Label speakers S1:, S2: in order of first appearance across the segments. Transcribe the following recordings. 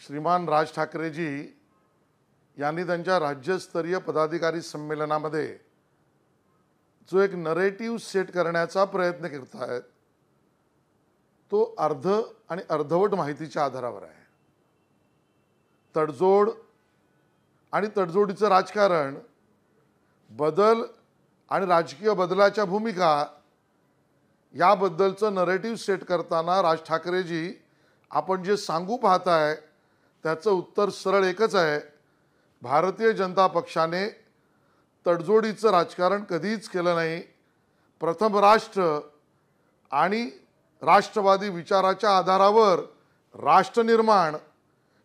S1: श्रीमान राज ठाकरेजी यांनी त्यांच्या राज्यस्तरीय पदाधिकारी संमेलनामध्ये जो एक नरेटिव्ह सेट करण्याचा प्रयत्न करत आहेत तो अर्ध आणि अर्धवट माहितीच्या आधारावर आहे। तडजोड आणि तडजोडीचं राजकारण, बदल आणि राजकीय बदलाच्या भूमिका याबद्दलचं नरेटिव्ह सेट करताना राज ठाकरेजी आपण जे सांगू पाहताय त्याचं उत्तर सरळ एकच आहे। भारतीय जनता पक्षाने तडजोडीचं राजकारण कधीच केलं नाही। प्रथम राष्ट्र आणि राष्ट्रवादी विचाराच्या आधारावर राष्ट्र निर्माण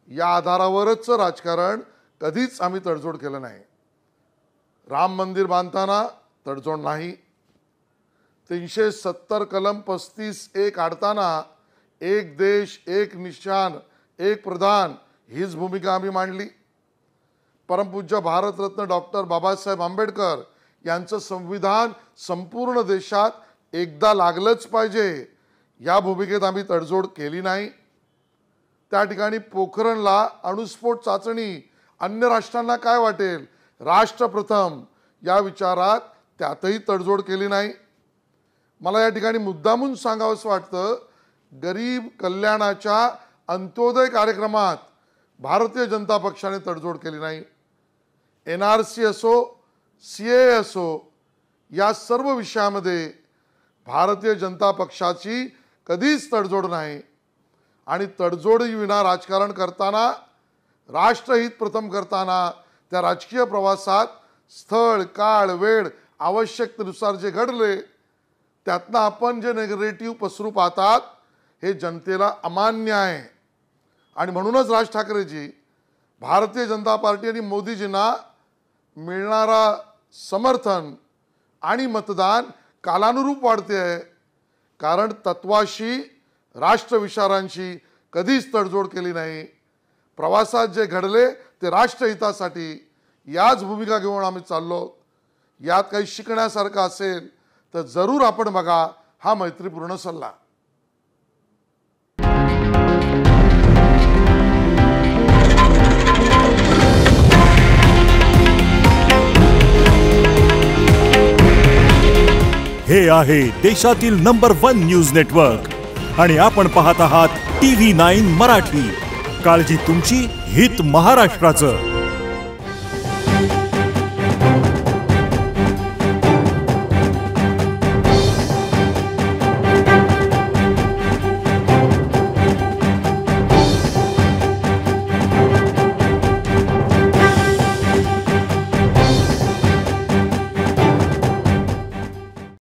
S1: या आधारावरच राजकारण कधीच आम्ही तडजोड केलं नाही। राम मंदिर बांधताना तडजोड नाही। 370 कलम 35(1) काढताना एक देश एक निशान एक प्रधान हीच भूमिका आम्ही मांडली। परमपूज्य भारतरत्न डॉक्टर बाबासाहेब आंबेडकर यांचं संविधान संपूर्ण देशात एकदा लागलंच पाहिजे या भूमिकेत आम्ही तडजोड केली नाही। त्या ठिकाणी पोखरणला अणुस्फोट चाचणी अन्य राष्ट्रांना काय वाटेल, राष्ट्र प्रथम या विचारात त्यातही तडजोड केली नाही। मला या ठिकाणी मुद्दामून सांगावंसं वाटतं, गरीब कल्याणाच्या अंत्योदय कार्यक्रमात भारतीय जनता पक्षाने तडजोड केली नाही। NRC असो CAA असो या सर्व विषयामध्ये भारतीय जनता पक्षाची कधीच तडजोड नाही। आणि तडजोडीविना राजकारण करताना, राष्ट्रहित प्रथम करताना त्या राजकीय प्रवासात स्थळ काळ वेळ आवश्यकतेनुसार जे घडले त्यातनं आपण जे नेगेटिव्ह पसरू पाहतात हे जनतेला अमान्य आहे। आणि म्हणूनच राज ठाकरेजी भारतीय जनता पार्टी आणि मोदीजींना मिळणारा समर्थन आणि मतदान कालानुरूप वाढते आहे, कारण तत्वाशी राष्ट्रविचारांशी कधीच तडजोड केली नाही। प्रवासात जे घडले ते राष्ट्रहितासाठी याच भूमिका घेऊन आम्ही चाललो। यात काही शिकण्यासारखं असेल तर जरूर आपण बघा हा मैत्रीपूर्ण सल्ला।
S2: हे आहे देशातील नंबर 1 न्यूज नेटवर्क आणि आपण पाहत आहात TV9 मराठी। काळजी तुमची, हित महाराष्ट्राचं।